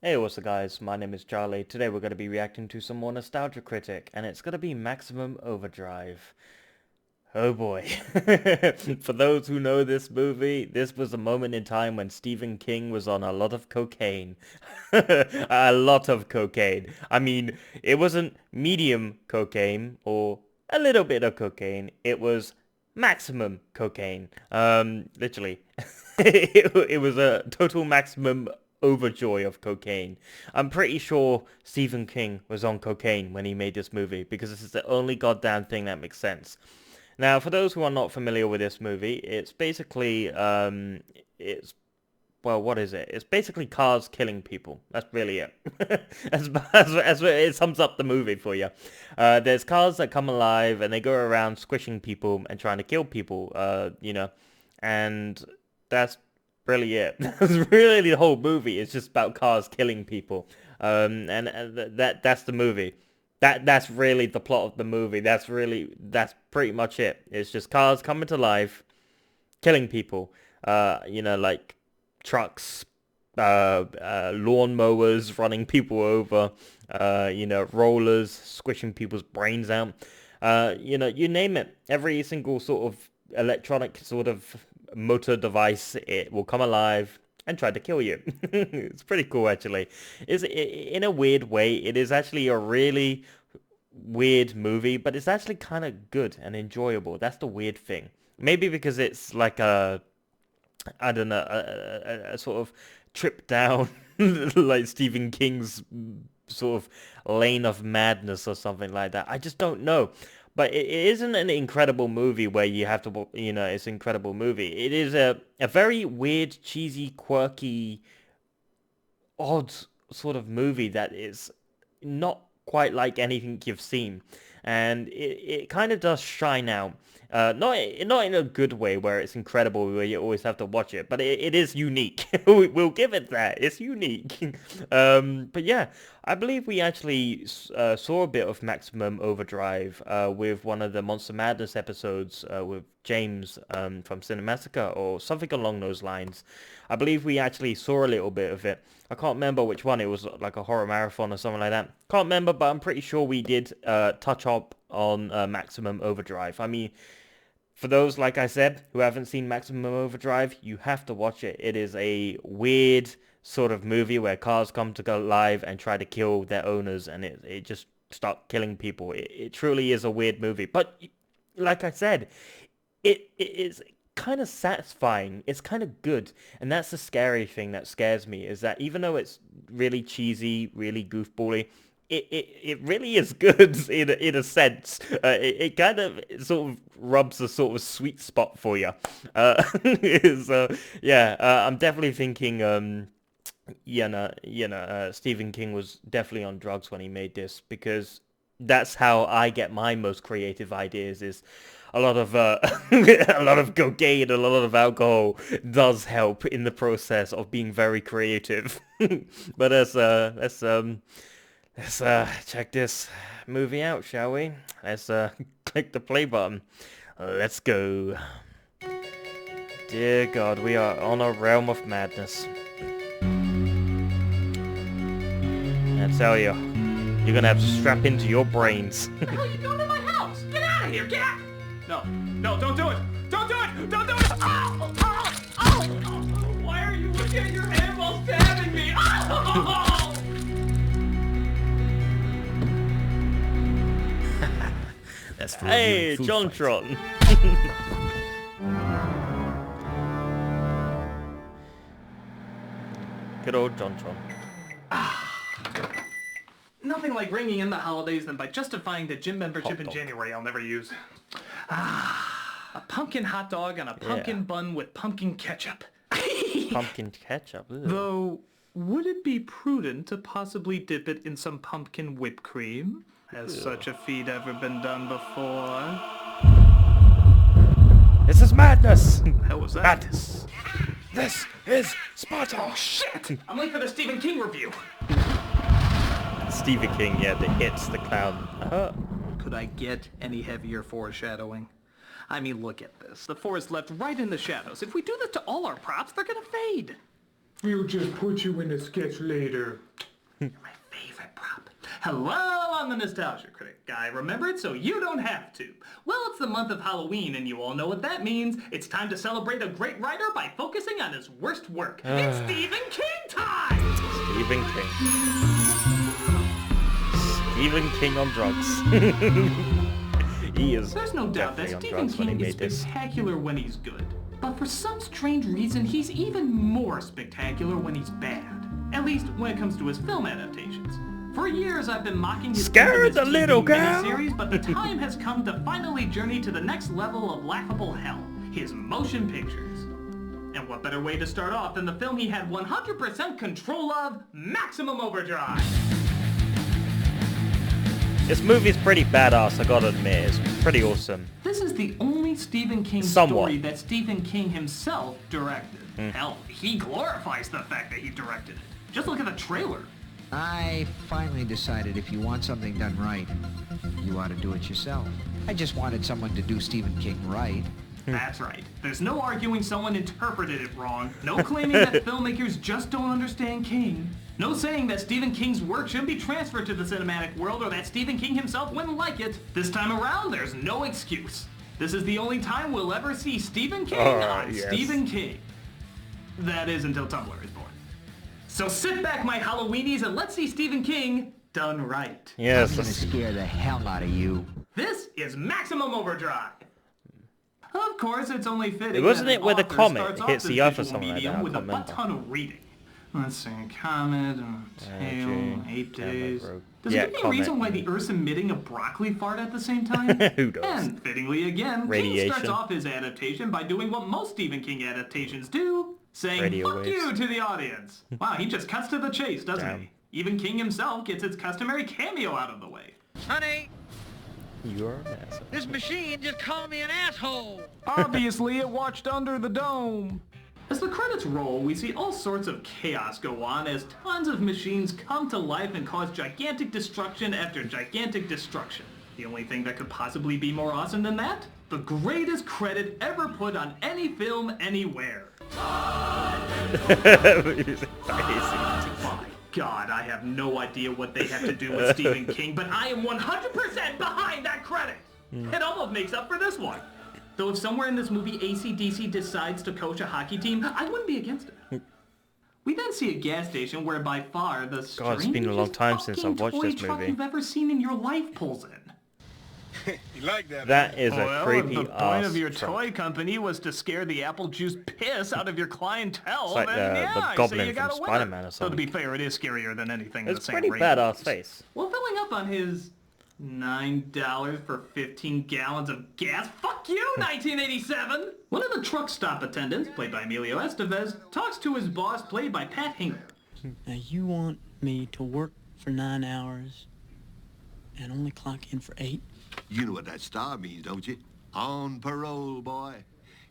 Hey, what's up guys, my name is Charlie. Today we're going to be reacting to some more nostalgia critic, and it's going to be Maximum Overdrive. Oh boy. For those who know this movie, this was a moment in time when Stephen King was on a lot of cocaine. A lot of cocaine. I mean, it wasn't medium cocaine or a little bit of cocaine. It was maximum cocaine. Literally. It was a total maximum overjoy of cocaine. I'm pretty sure Stephen King was on cocaine when he made this movie because this is the only goddamn thing that makes sense. Now, for those who are not familiar with this movie, it's basically, well, what is it? It's basically cars killing people. That's really it. As it sums up the movie for you. There's cars that come alive and they go around squishing people and trying to kill people, and that's really it. That's really the whole movie. It's just about cars killing people. That's the movie. That's really the plot of the movie. That's pretty much it. It's just cars coming to life, killing people. Like trucks, lawnmowers running people over, rollers squishing people's brains out. You name it. Every single sort of electronic sort of motor device, it will come alive and try to kill you. It's pretty cool, actually. In a weird way, it is actually a really weird movie, but it's actually kind of good and enjoyable. That's the weird thing. Maybe because it's like I don't know, a sort of trip down like Stephen King's sort of lane of madness or something like that. I just don't know. But it isn't an incredible movie where you have to, it's an incredible movie. It is a very weird, cheesy, quirky, odd sort of movie that is not quite like anything you've seen. And it kind of does shine out. Not in a good way where it's incredible where you always have to watch it, but it is unique. We'll give it that. It's unique. But yeah, I believe we actually saw a bit of Maximum Overdrive with one of the Monster Madness episodes with James from Cinemassacre or something along those lines. I believe we actually saw a little bit of it. I can't remember which one. It was like a horror marathon or something like that. Can't remember, but I'm pretty sure we did touch up on Maximum Overdrive. I mean, for those, like I said, who haven't seen Maximum Overdrive, you have to watch it. It is a weird sort of movie where cars come to go live and try to kill their owners, and it just start killing people. It truly is a weird movie. But like I said, it is kind of satisfying. It's kind of good. And that's the scary thing that scares me, is that even though it's really cheesy, really goofbally, it really is good in a sense. It kind of sort of rubs a sort of sweet spot for you. So yeah, I'm definitely thinking Stephen King was definitely on drugs when he made this, because that's how I get my most creative ideas. Is a lot of a lot of cocaine, a lot of alcohol does help in the process of being very creative. But let's check this movie out, shall we? Let's click the play button. Let's go. Dear God, we are on a realm of madness. I tell you, you're gonna have to strap into your brains. What the hell are you doing in my house? Get out of here! Get out! No, no, don't do it! Don't do it! Don't do it! Oh, oh, oh, oh. Why are you looking at your hand while stabbing me? Oh! That's for Hey, reviewing food John fights. Tron. Good old John Tron. Nothing like ringing in the holidays than by justifying the gym membership Hot in dog. January I'll never use. A pumpkin hot dog on a pumpkin Yeah. bun with pumpkin ketchup. Pumpkin ketchup. Ugh. Though, would it be prudent to possibly dip it in some pumpkin whipped cream? Has such a feat ever been done before? This is madness. How was that? Madness. This is Sparta. Oh shit! I'm late for the Stephen King review. Stephen King, yeah, the hits, the clown. Could I get any heavier foreshadowing? I mean, look at this. The forest left right in the shadows. If we do this to all our props, they're gonna fade. We'll just put you in a sketch later. You're my favorite prop. Hello, I'm the Nostalgia Critic guy. Remember it so you don't have to. Well, it's the month of Halloween, and you all know what that means. It's time to celebrate a great writer by focusing on his worst work. It's Stephen King time! Stephen King. Stephen King on drugs. He is. There's no doubt that Stephen King is spectacular when he's good. But for some strange reason, he's even more spectacular when he's bad. At least when it comes to his film adaptations. For years, I've been mocking his Scared the little girl miniseries, but the time has come to finally journey to the next level of laughable hell, his motion pictures. And what better way to start off than the film he had 100% control of, Maximum Overdrive. This movie's pretty badass, I gotta admit. It's pretty awesome. This is the only Stephen King story that Stephen King himself directed. Hell, he glorifies the fact that he directed it. Just look at the trailer. I finally decided if you want something done right, you ought to do it yourself. I just wanted someone to do Stephen King right. That's right. There's no arguing someone interpreted it wrong. No claiming that filmmakers just don't understand King. No saying that Stephen King's work shouldn't be transferred to the cinematic world or that Stephen King himself wouldn't like it. This time around, there's no excuse. This is the only time we'll ever see Stephen King on Stephen King. That is until Tumblr is born. So sit back, my Halloweenies, and let's see Stephen King done right. Yes. I'm gonna scare the hell out of you. This is Maximum Overdrive. Of course, it's only fitting. Wasn't that it where the comet hits the earth or visual something like medium that? with a butt ton of reading. Let's see, comet, tail, 8 days. Does it give me a reason why the Earth's emitting a broccoli fart at the same time? Who does? And fittingly again, King starts off his adaptation by doing what most Stephen King adaptations do, saying fuck you to the audience. Wow, he just cuts to the chase, doesn't he? Even King himself gets its customary cameo out of the way. Honey, you're an asshole. this machine just called me an asshole. Obviously, it watched Under the Dome. As the credits roll, we see all sorts of chaos go on as tons of machines come to life and cause gigantic destruction after gigantic destruction. The only thing that could possibly be more awesome than that? The greatest credit ever put on any film anywhere. My God, I have no idea what they have to do with Stephen King, but I am 100% behind that credit! It almost makes up for this one. Though if somewhere in this movie AC/DC decides to coach a hockey team, I wouldn't be against it. We then see a gas station where by far the God, it's been a long time since I've watched this truck movie. you've ever seen in your life pulls in. You like that? That is a creepy the point of your toy company was to scare the apple juice piss out of your clientele. It's like the goblin from Spider-Man or So to something. be fair, it is scarier than anything It's the pretty badass face. Well, filling up on his $9 for 15 gallons of gas. Fuck you, 1987! One of the truck stop attendants, played by Emilio Estevez, talks to his boss, played by Pat Hingle. Now you want me to work for 9 hours and only clock in for 8? You know what that star means, don't you? On parole, boy.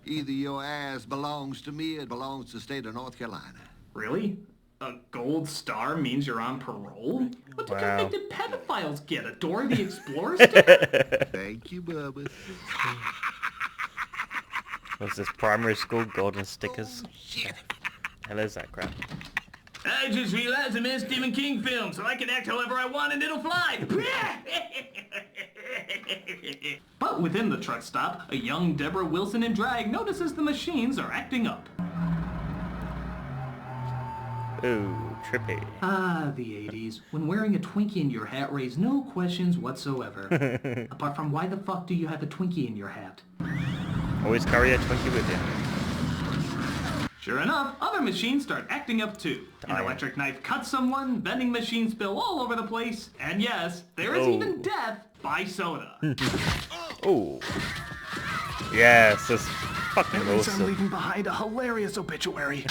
Either your ass belongs to me or it belongs to the state of North Carolina. Really? A gold star means you're on parole? What do convicted pedophiles get? A Dora the Explorer sticker? Thank you, Bubba. What's this, primary school golden stickers? Oh, shit. Hell is that crap? I just realized I'm in a Stephen King film, so I can act however I want and it'll fly. But within the truck stop, a young Deborah Wilson in drag notices the machines are acting up. Ooh, trippy. Ah, the 80s. When wearing a Twinkie in your hat raised no questions whatsoever. Apart from why the fuck do you have a Twinkie in your hat? Always carry a Twinkie with you. Sure enough, other machines start acting up too. An electric knife cuts someone, vending machines spill all over the place, and yes, there is even death by soda. Oh. Yes, this is fucking I'm awesome. leaving behind a hilarious obituary.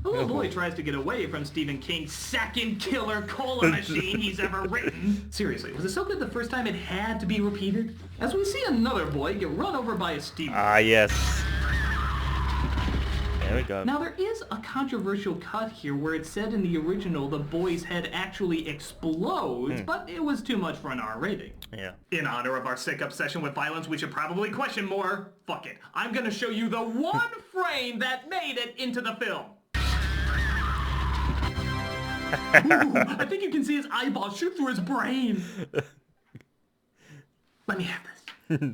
A little boy tries to get away from Stephen King's second killer cola machine he's ever written. Seriously, was it so good the first time it had to be repeated? As we see another boy get run over by a steamboat. Ah, yes. There we go. Now, there is a controversial cut here where it said in the original the boy's head actually explodes, but it was too much for an R rating. Yeah. In honor of our sick obsession with violence, we should probably question more. Fuck it. I'm gonna show you the one frame that made it into the film. Ooh, I think you can see his eyeball shoot through his brain. Let me have this.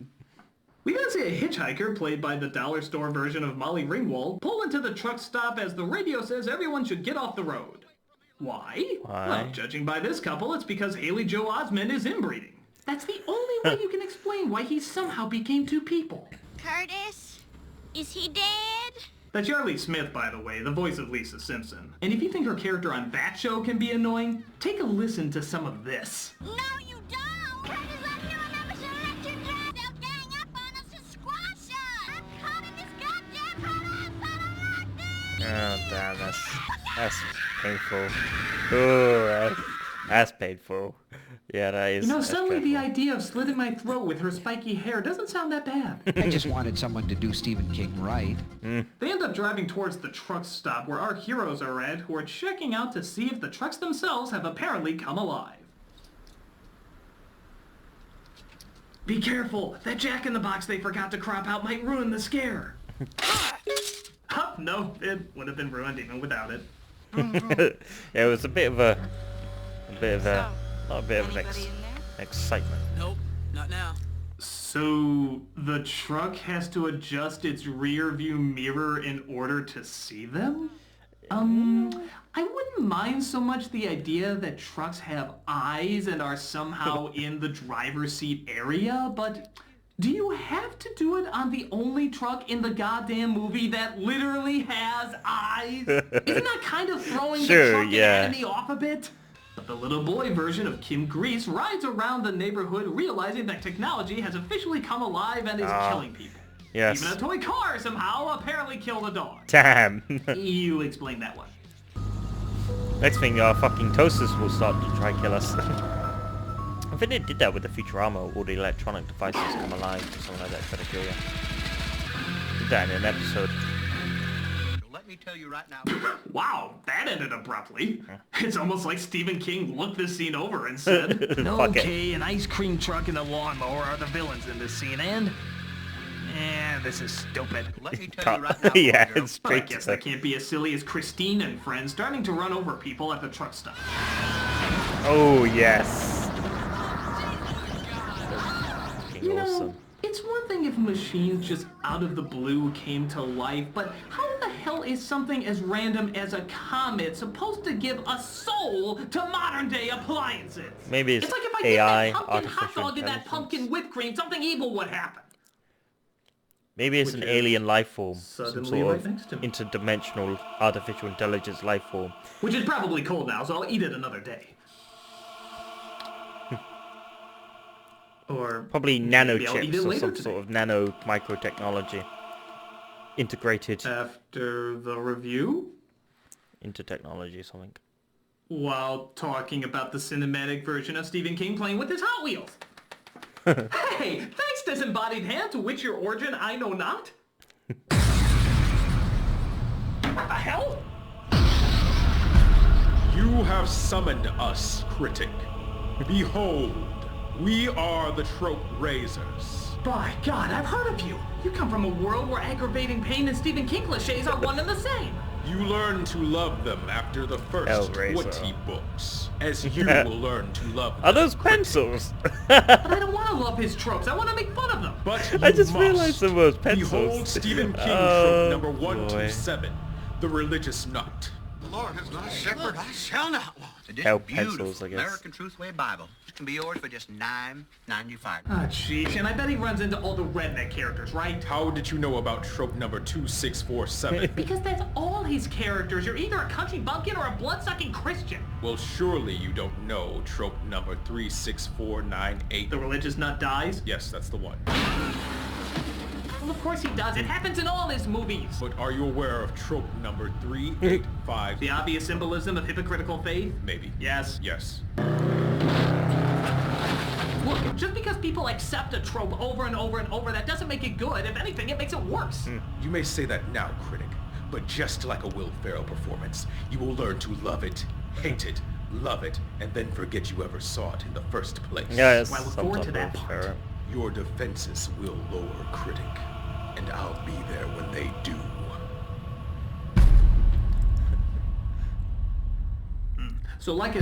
We gotta see a hitchhiker, played by the dollar store version of Molly Ringwald, pull into the truck stop as the radio says everyone should get off the road. Why? Well, judging by this couple, it's because Haley Joel Osment is inbreeding. That's the only way you can explain why he somehow became two people. Curtis? Is he dead? That's Yarly Smith, by the way, the voice of Lisa Simpson. And if you think her character on that show can be annoying, take a listen to some of this. No, you don't! Curtis, I'm here on that electric drive. They'll gang up on us and squash us! I'm caught in this goddamn house! I don't like this! Oh, damn, that's painful. Oh, that's painful. Yeah, that is. You know, suddenly the dreadful. idea of slitting my throat with her spiky hair doesn't sound that bad. I just wanted someone to do Stephen King right. They end up driving towards the truck stop where our heroes are at, who are checking out to see if the trucks themselves have apparently come alive. Be careful! That jack-in-the-box they forgot to crop out might ruin the scare. Huh, no, it would have been ruined even without it. Yeah, it was a bit of excitement. Nope, not now. So, the truck has to adjust its rear view mirror in order to see them? I wouldn't mind so much the idea that trucks have eyes and are somehow in the driver's seat area, but do you have to do it on the only truck in the goddamn movie that literally has eyes? Isn't that kind of throwing the truck anatomy off a bit? But the little boy version of Kim Grease rides around the neighborhood realizing that technology has officially come alive and is killing people. Yes. Even a toy car somehow apparently killed a dog. Damn. You explain that one. Next thing, our fucking toasters will start to try kill us. I think they did that with the Futurama. All the electronic devices come alive or something like that, try to kill you. Did that in an episode. Let me tell you right now. Wow, that ended abruptly. It's almost like Stephen King looked this scene over and said, okay, an ice cream truck and a lawnmower are the villains in this scene, and this is stupid. Let me tell you right now. Yeah, girl. it's But I straight guess to that can't be as silly as Christine and friends starting to run over people at the truck stop. Oh, yes. You know, Awesome. it's one thing if machines just out of the blue came to life, but how the hell is something as random as a comet supposed to give a soul to modern day appliances? Maybe it's like if I AI, did that pumpkin hot artificial dog and that intelligence. pumpkin whipped cream, something evil would happen. Maybe it's an alien life form. Some suddenly sort right next to of me. interdimensional artificial intelligence life form. Which is probably cold now, so I'll eat it another day. Or Probably maybe I'll eat nanochips it or later some today. sort of nano micro technology. Integrated After the review? into technology or something. While talking about the cinematic version of Stephen King playing with his Hot Wheels. Hey, thanks, disembodied hand, to which your origin I know not. What the hell? You have summoned us, Critic. Behold, we are the Trope Raisers. By God, I've heard of you. You come from a world where aggravating pain and Stephen King cliches are one and the same. You learn to love them after the first Hellraiser. 20 books, as you will learn to love them. Are those pencils? But I don't want to love his tropes. I want to make fun of them. But you I just must. realized there was pencils. Behold Stephen King Oh, trope number boy. 127, The Religious Nut. The Lord is my shepherd, I shall not want. This Hell beautiful pencils, I guess. American Truthway Bible. It can be yours for just $9.95. Ah, jeez, and I bet he runs into all the redneck characters, right? How did you know about trope number 2647? Because that's all his characters. You're either a country bumpkin or a blood-sucking Christian. Well, surely you don't know trope number 36498. The religious nut dies? Yes, that's the one. Well, of course he does. It happens in all his movies. But are you aware of trope number 385? The obvious symbolism of hypocritical faith? Maybe. Yes. Yes. Look, just because people accept a trope over and over and over, that doesn't make it good. If anything, it makes it worse. You may say that now, Critic. But just like a Will Ferrell performance, you will learn to love it, hate it, love it, and then forget you ever saw it in the first place. Yeah, it's Well, I look forward to sometimes that part. fair. Your defenses will lower, Critic, and I'll be there when they do. So like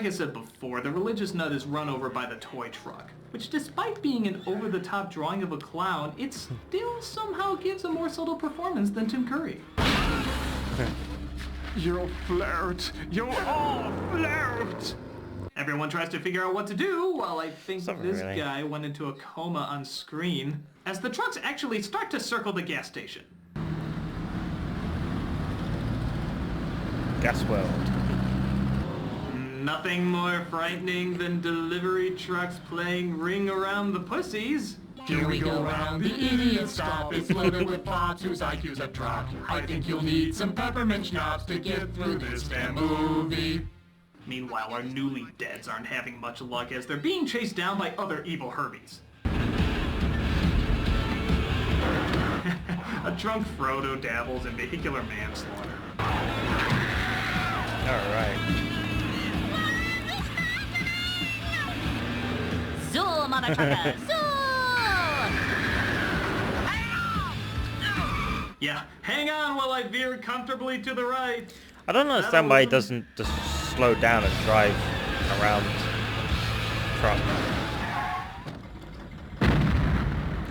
I said before, the religious nut is run over by the toy truck, which despite being an over-the-top drawing of a clown, it still somehow gives a more subtle performance than Tim Curry. You're flirt. You're all flirt. Everyone tries to figure out what to do, while I think Something this really. guy went into a coma on screen, as the trucks actually start to circle the gas station. Gas World. Nothing more frightening than delivery trucks playing Ring Around the Pussies. Here we go round the idiot stop. It's loaded with plots whose IQ's a drop. I think you'll need some peppermint schnapps to get through this damn movie. Meanwhile, our newly deads aren't having much luck as they're being chased down by other evil Herbies. A drunk Frodo dabbles in vehicular manslaughter. Alright. Zoom, mother trucker, zoom! Yeah, hang on while I veer comfortably to the right. I don't understand why he doesn't just slow down and drive around truck.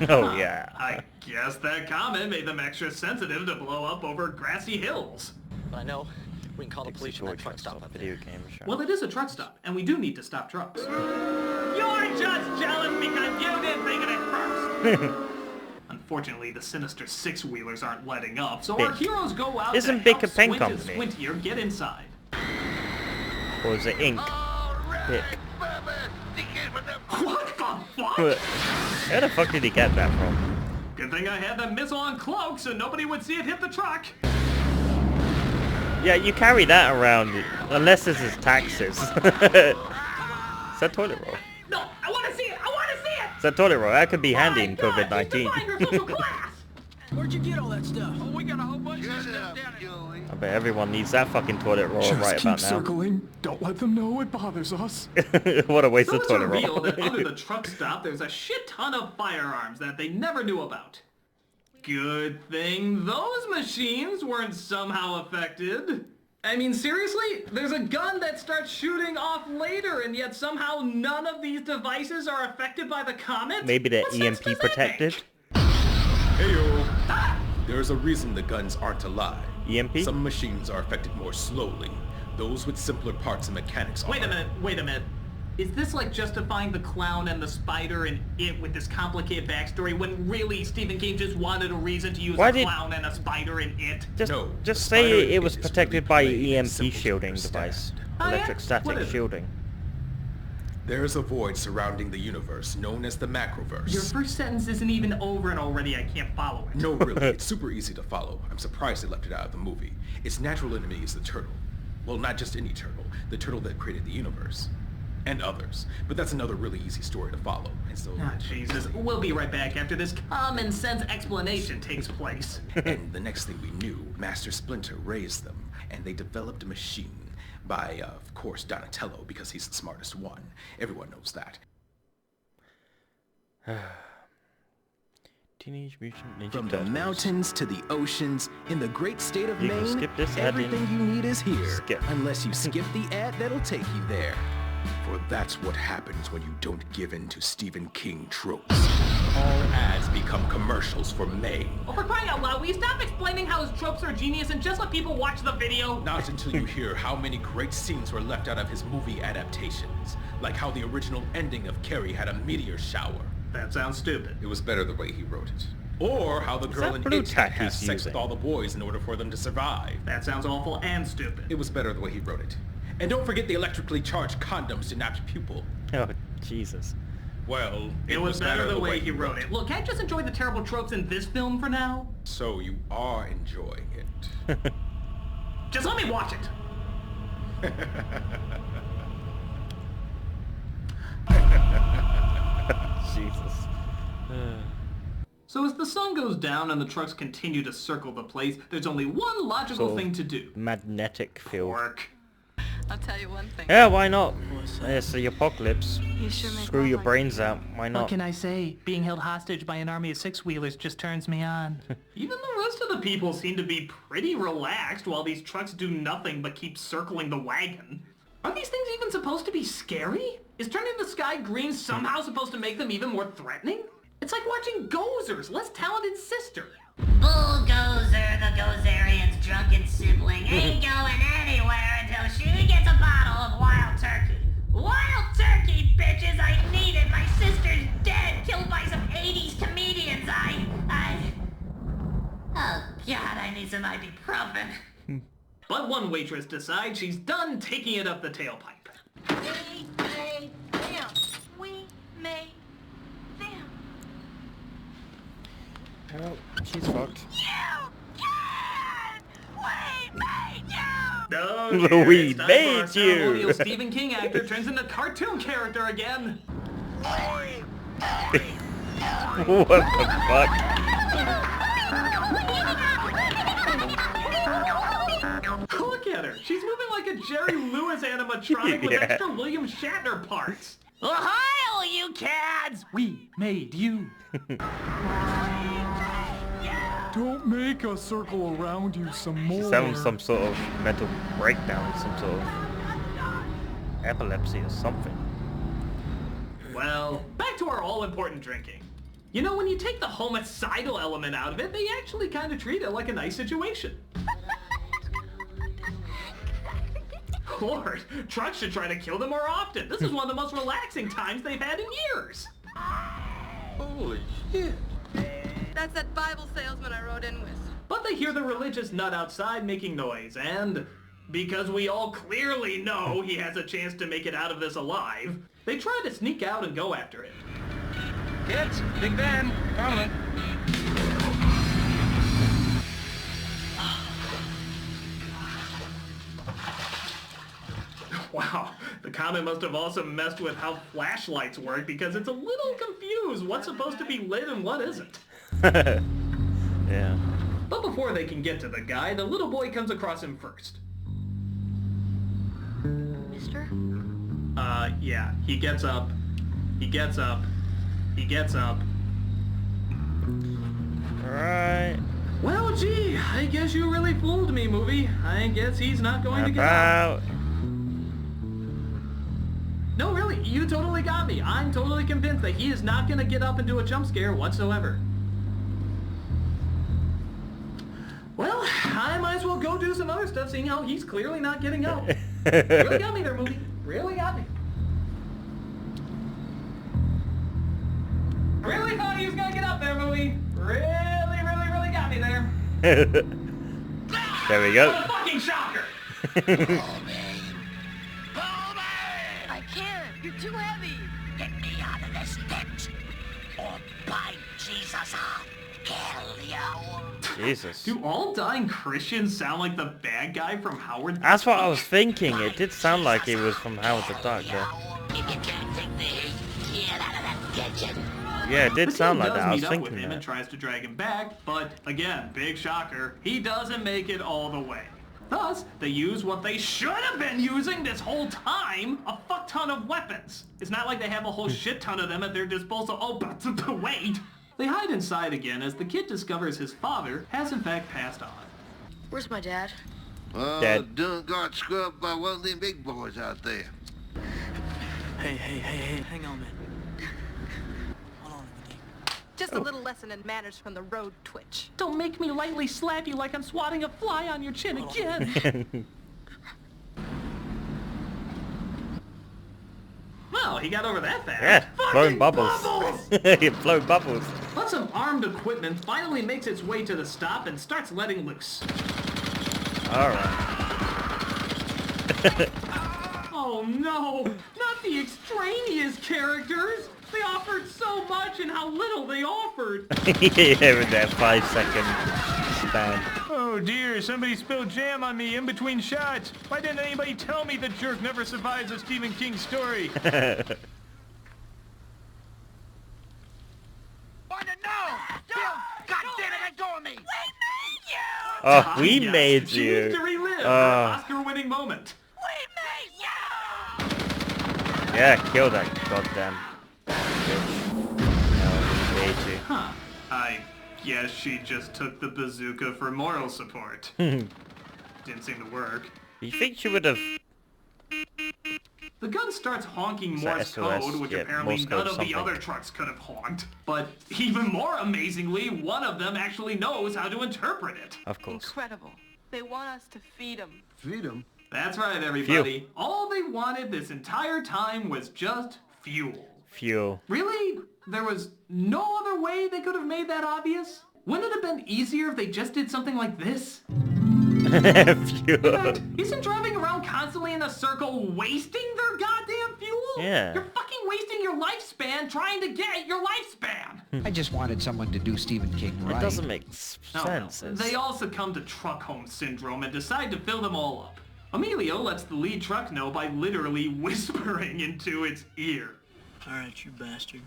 Oh yeah. I guess that comment made them extra sensitive to blow up over grassy hills. I know. We can call the police when that truck stop up video there. game show. Well, it is a truck stop, and we do need to stop trucks. You're just jealous because you didn't think of it first! Unfortunately, the sinister six-wheelers aren't letting up, so our Bic. heroes go out Isn't to Bic help a pen Squint and company? Squintier get inside. Or is it ink? Bic. What the fuck? Where the fuck did he get that from? Good thing I had that missile on cloak so nobody would see it hit the truck. Yeah, you carry that around, unless this is taxes. Is that toilet roll? No, I want to see it! I want to see it! Is that toilet roll? That could be handy in My God, just COVID-19. define your social class! Where'd you get all that stuff? Oh, we got a whole bunch of Shut stuff up, down here. Joey. I bet everyone needs that fucking toilet roll Just right keep about now. circling. Don't let them know it bothers us. What a waste So of it's toilet revealed roll. that under the truck stop, there's a shit ton of firearms that they never knew about. Good thing those machines weren't somehow affected. I mean, seriously? There's a gun that starts shooting off later, and yet somehow none of these devices are affected by the comet? Maybe they're What sense EMP does that protected? make? Heyo! Ah! There's a reason the guns aren't a lie. EMP? Some machines are affected more slowly. Those with simpler parts and mechanics are. Wait a minute. Is this like justifying the clown and the spider and it with this complicated backstory when really Stephen King just wanted a reason to use Why a did- clown and a spider in it? Just, No, just the spider say it was is protected really by plain and EMP simple to shielding understand. device. Oh, yeah? Electric What static is it? shielding. There's a void surrounding the universe known as the macroverse. Your first sentence isn't even over and already I can't follow it. No, really, it's super easy to follow. I'm surprised they left it out of the movie. Its natural enemy is the turtle. Well, not just any turtle, the turtle that created the universe. And others. But that's another really easy story to follow. And so, Ah, Jesus. We'll be right back after this common sense explanation takes place. and the next thing we knew, Master Splinter raised them, and they developed a machine by, of course, Donatello, because he's the smartest one. Everyone knows that. Teenage Mutant Ninja From the Turtles. mountains to the oceans, in the great state of You can Maine, skip this ad everything in. you need is here. Skip. Unless you skip the ad that'll take you there. For that's what happens when you don't give in to Stephen King tropes. All ads become commercials for Maine. Oh, for crying out loud, will you stop explaining how his tropes are genius and just let people watch the video? Not until you hear how many great scenes were left out of his movie adaptations. Like how the original ending of Carrie had a meteor shower. That sounds stupid. It was better the way he wrote it. Or how the girl that in blue It tack has he's sex using? with all the boys in order for them to survive. That sounds awful and stupid. It was better the way he wrote it. And don't forget the electrically charged condoms to napped pupil. Oh, Jesus. Well, It was better the way he wrote it. Look, can't I just enjoy the terrible tropes in this film for now? So you are enjoying it. Just let me watch it. Jesus. So as the sun goes down and the trucks continue to circle the place, there's only one logical thing to do. Magnetic field. Work. I'll tell you one thing. Yeah, why not? It's the apocalypse. You sure make Screw love your like brains out. Why What not? can I say? Being held hostage by an army of six-wheelers just turns me on. Even the rest of the people seem to be pretty relaxed while these trucks do nothing but keep circling the wagon. Are these things even supposed to be scary? Is turning the sky green somehow supposed to make them even more threatening? It's like watching Gozer's less talented sister. Bulldozer, the Gozerian's drunken sibling, ain't going anywhere until she gets a bottle of wild turkey. Wild turkey, bitches! I need it! My sister's dead, killed by some 80s comedians. Oh God, I need some ibuprofen. But one waitress decides she's done taking it up the tailpipe. We made them. We made them. Well, she's fucked. You can! We made you! No, We dear, it's time for made our ceremonial you. Stephen King actor turns into cartoon character again. What the fuck? Look at her. She's moving like a Jerry Lewis animatronic with Yeah. extra William Shatner parts. Ohio, you cads! We made you. Don't make us circle around you some more. She's having some sort of mental breakdown, some sort of epilepsy or something. Well, back to our all-important drinking. You know, when you take the homicidal element out of it, they actually kind of treat it like a nice situation. Lord, trucks should try to kill them more often. This is one of the most relaxing times they've had in years. Holy shit. That's that Bible salesman I rode in with. But they hear the religious nut outside making noise, and because we all clearly know he has a chance to make it out of this alive, they try to sneak out and go after him. Kids, Big Ben, coming. Wow, the comet must have also messed with how flashlights work because it's a little confused what's supposed to be lit and what isn't. Yeah. But before they can get to the guy, the little boy comes across him first. Mister? Yeah, he gets up. He gets up. He gets up. Alright. Well, gee, I guess you really fooled me, movie. I guess he's not going to get up. About. No, really, you totally got me. I'm totally convinced that he is not going to get up and do a jump scare whatsoever. Well, I might as well go do some other stuff, seeing how he's clearly not getting up. Really got me there, movie. Really got me. Really thought he was going to get up there, movie. Really got me there. There we go. What a fucking shocker! I can't. You're too heavy. Get me out of this pit, or by Jesus, I'll kill you. Jesus. Do all dying Christians sound like the bad guy from Howard the That's what I Duck? was thinking. It did sound like he was from Howard the Duck there. If you can't take the heat, get out of that kitchen. Yeah, it did The sound team like does that. I was meet up with thinking him and that. tries to drag him back, but again, big shocker, he doesn't make it all the way. Thus, they use what they should have been using this whole time, a fuck ton of weapons. It's not like they have a whole shit ton of them at their disposal. Oh, but wait! They hide inside again as the kid discovers his father has in fact passed on. Where's my dad? Dead. Done got scrubbed by one of them big boys out there. Hey, hang on, man. Hold on a minute. Just a little lesson in manners from the road twitch. Don't make me lightly slap you like I'm swatting a fly on your chin again. Well, he got over that fast. Yeah, blowing Fucking bubbles. You blow bubbles. But some armed equipment finally makes its way to the stop and starts letting loose. Alright. Oh no, not the extraneous characters. They offered so much and how little they offered. Yeah, in that 5-second span. Oh dear, somebody spilled jam on me in between shots. Why didn't anybody tell me the jerk never survives a Stephen King story? want to know. Bill, goddammit, let go of me. Oh, we Yes, made she you. needs to relive her Oscar-winning moment. Yeah, kill that goddamn bitch. No, we made you. Huh. I guess she just took the bazooka for moral support. Didn't seem to work. You think she would have... The gun starts honking Morse SOS, code, which yeah, apparently Morse none code of the something. other trucks could have honked. But even more amazingly, one of them actually knows how to interpret it. Of course. Incredible. They want us to feed them. Feed him? That's right, everybody. All they wanted this entire time was just fuel. Fuel. Really? There was no other way they could have made that obvious? Wouldn't it have been easier if they just did something like this? Fuel. Isn't driving around constantly in a circle wasting their goddamn fuel? Yeah. You're fucking wasting your lifespan trying to get your lifespan. I just wanted someone to do Stephen King right. It doesn't make Oh, sense. no. They all succumb to truck home syndrome and decide to fill them all up. Emilio lets the lead truck know by literally whispering into its ear. Alright, you bastard.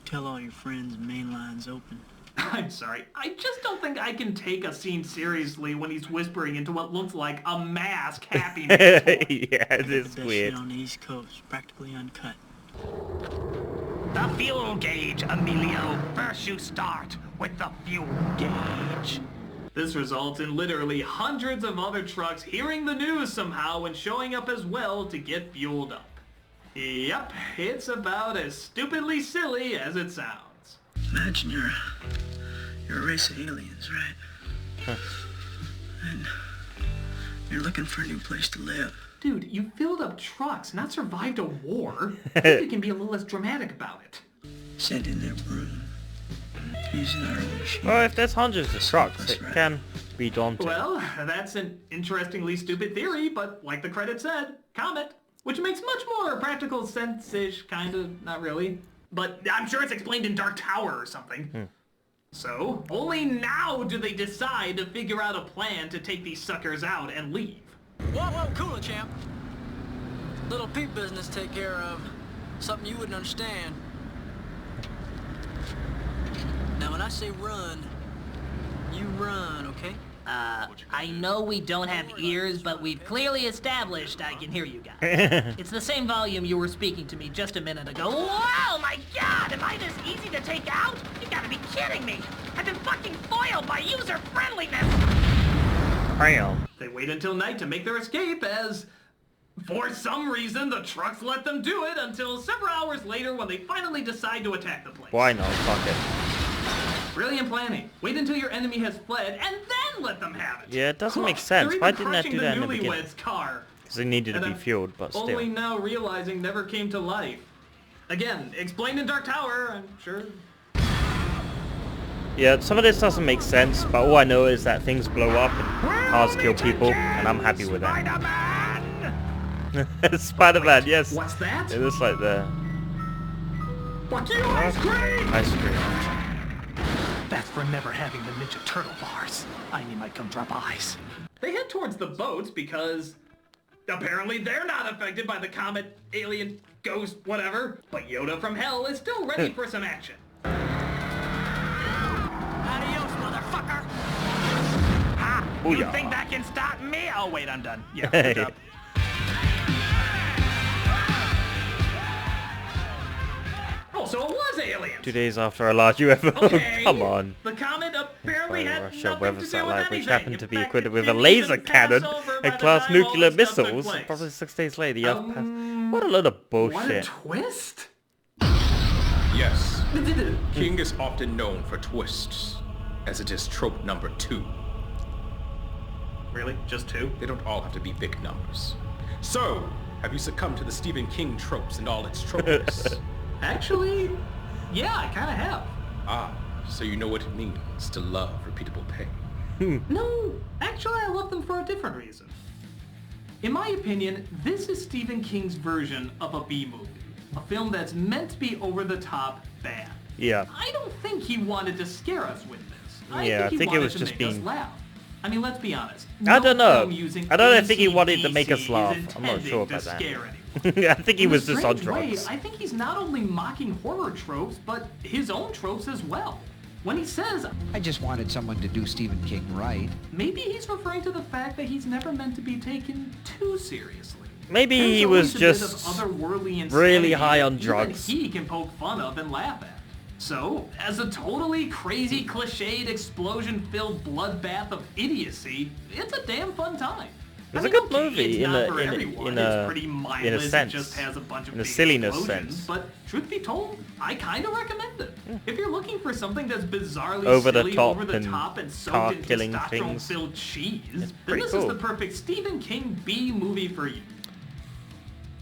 Tell all your friends main line's open. I'm sorry, I just don't think I can take a scene seriously when he's whispering into what looks like a mask happy meal. Yeah, it is Best weird. shit on the East Coast, practically uncut. The fuel gauge, Emilio. First you start with the fuel gauge. This results in literally hundreds of other trucks hearing the news somehow and showing up as well to get fueled up. Yep, it's about as stupidly silly as it sounds. Imagine you're a race of aliens, right? And you're looking for a new place to live. Dude, you filled up trucks, not survived a war. I think you can be a little less dramatic about it. Sent in their room. Using our own machine. Well, if there's hundreds of trucks, it can be daunting. Well, that's an interestingly stupid theory, but like the credit said, comet. Which makes much more practical sense-ish, kind of, not really. But I'm sure it's explained in Dark Tower or something. So, only now do they decide to figure out a plan to take these suckers out and leave. Whoa, cool it, champ. Little peep business take care of something you wouldn't understand. Now, when I say run, you run, okay? I know we don't have ears, but we've clearly established I can hear you guys. It's the same volume you were speaking to me just a minute ago. Wow, my God, am I this easy to take out? You gotta be kidding me. I've been fucking foiled by user friendliness. Bam. They wait until night to make their escape as, for some reason, the trucks let them do it until several hours later when they finally decide to attack the place. Why not? Fuck it. Brilliant planning. Wait until your enemy has fled and then let them have it. Yeah, it doesn't make They're sense. even Why didn't that crushing do that in the newlyweds' beginning? car. Because it needed to And be I'm fueled, but still. Only now realizing never came to life. Again, explained in Dark Tower, I'm sure. Yeah, some of this doesn't make sense, but all I know is that things blow up and cars kill people, and I'm happy with that. Spider-Man, yes. What's that? It looks like the Fuck you, ice cream! ice cream. That's for never having the Ninja Turtle bars. I need my gumdrop eyes. They head towards the boats because apparently they're not affected by the comet, alien, ghost, whatever. But Yoda from Hell is still ready for some action. Adios, motherfucker! Ha! You Booyah. think that can stop me? Oh, wait, I'm done. Yeah, Hey. good job. Oh, so it was aliens. 2 days after a large UFO. Okay. Come on. The comet apparently By had Russia nothing weather to do with satellite, which anything. happened to In be fact, equipped it with a didn't laser even pass cannon over by and the class time all nuclear this stuff took missiles. place. Probably 6 days later, the Earth passed. What a load of What a bullshit. twist. Yes. King is often known for twists, as it is trope number 2. Really? Just 2? They don't all have to be big numbers. So, have you succumbed to the Stephen King tropes and all its tropes? Actually, yeah, I kind of have. Ah, so you know what it means to love repeatable pain. No, actually I love them for a different reason. In my opinion, this is Stephen King's version of a B movie. A film that's meant to be over-the-top bad. Yeah. I don't think he wanted to scare us with this. Yeah, I he think it wanted was to just make being- us laugh. I mean, let's be honest. I don't know. film using I don't think he wanted to make us ACDC laugh. is I'm not sure intending about to that. scare anyone. I think he was In a just on strange way, drugs. I think he's not only mocking horror tropes, but his own tropes as well. When he says, I just wanted someone to do Stephen King right. maybe he's referring to the fact that he's never meant to be taken too seriously. Maybe There's he always was a bit of just otherworldly really insanity high on that drugs. even he can poke fun of and laugh at. So, as a totally crazy, cliched, explosion-filled bloodbath of idiocy, it's a damn fun time. It's a good okay, movie it's in not for a everyone. in It's pretty a mindless. sense, It just has a bunch of in a big silliness explosions, sense. But truth be told, I kind of recommend it. If you're looking for something that's bizarrely Over the silly, top over the and top, and soaked in car-killing testosterone-filled cheese, then pretty this cool. is the perfect Stephen King B movie for you.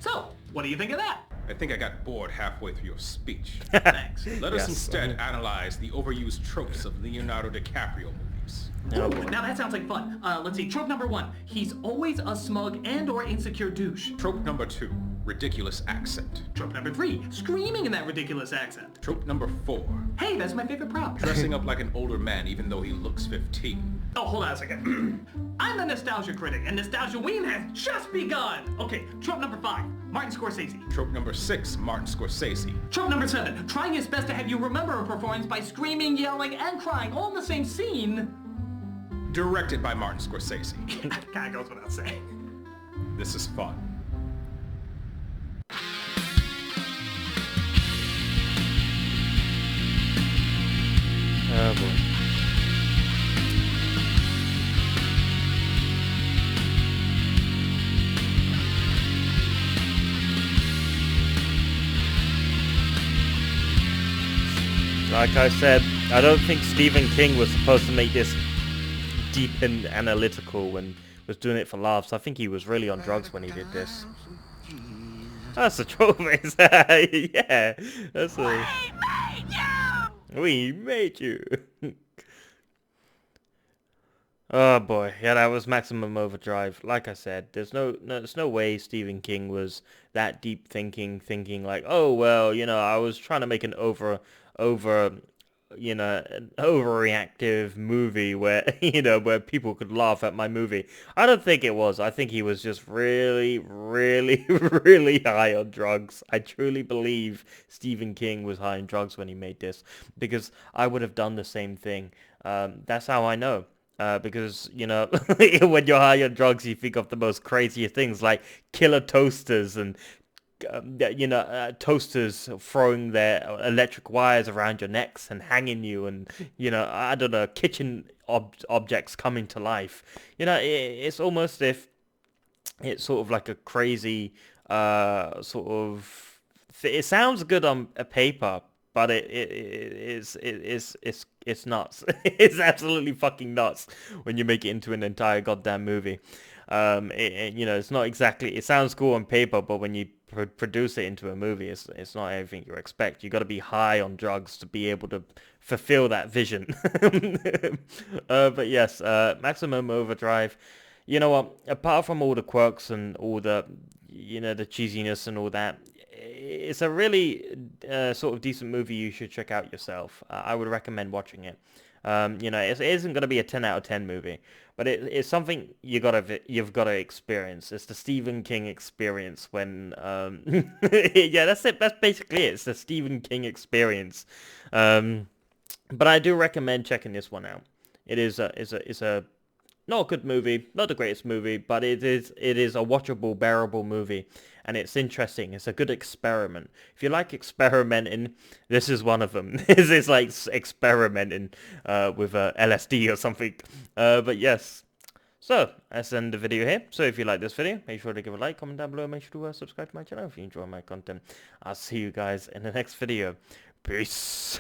So, what do you think of that? I think I got bored halfway through your speech. Thanks. Let us Yes. instead analyze the overused tropes of Leonardo DiCaprio movies. Oh, Ooh, boy. now that sounds like fun. Let's see. Trope number 1. He's always a smug and or insecure douche. Trope number 2, ridiculous accent. Trope number 3. Screaming in that ridiculous accent. Trope number 4, Hey, that's my favorite prop. dressing up like an older man even though he looks 15. Oh, hold on a second. I'm the nostalgia critic, and Nostalgia Ween has just begun. Okay, trope number 5. Martin Scorsese. Trope number 6, Martin Scorsese. Trope number 7. Trying his best to have you remember a performance by screaming, yelling, and crying all in the same scene. Directed by Martin Scorsese. Kinda goes without saying. This is fun. Oh boy. Like I said, I don't think Stephen King was supposed to make this deep and analytical and was doing it for laughs. I think he was really on drugs when he did this. That's a troll face. Yeah, that's a... We made you! Oh boy, yeah, that was Maximum Overdrive. Like I said, there's no way Stephen King was that deep thinking like, oh well, you know, I was trying to make an an overreactive movie where, you know, where people could laugh at my movie. I don't think it was. I think he was just really, really, really high on drugs. I truly believe Stephen King was high on drugs when he made this, because I would have done the same thing. That's how I know. Because, you know, when you're high on drugs, you think of the most craziest things, like killer toasters and toasters throwing their electric wires around your necks and hanging you, and, you know, I don't know, kitchen objects coming to life. You know, it's almost if it's sort of like a crazy sort of... It sounds good on a paper, but it's nuts. It's absolutely fucking nuts when you make it into an entire goddamn movie. You know, it's not exactly... It sounds cool on paper, but when you produce it into a movie, it's not everything you expect. You got to be high on drugs to be able to fulfill that vision. But yes, Maximum Overdrive. You know what? Apart from all the quirks and all the, you know, the cheesiness and all that, it's a really sort of decent movie you should check out yourself. I would recommend watching it. You know, it isn't going to be a 10 out of 10 movie, but it's something you've got to experience. It's the Stephen King experience when, yeah, that's it. That's basically it. It's the Stephen King experience. But I do recommend checking this one out. It is a not a good movie, not the greatest movie, but it is a watchable, bearable movie, and it's interesting. It's a good experiment. If you like experimenting, this is one of them. This is like experimenting with LSD or something. But yes. So, let's end the video here. So if you like this video, make sure to give a like, comment down below, make sure to subscribe to my channel if you enjoy my content. I'll see you guys in the next video. Peace.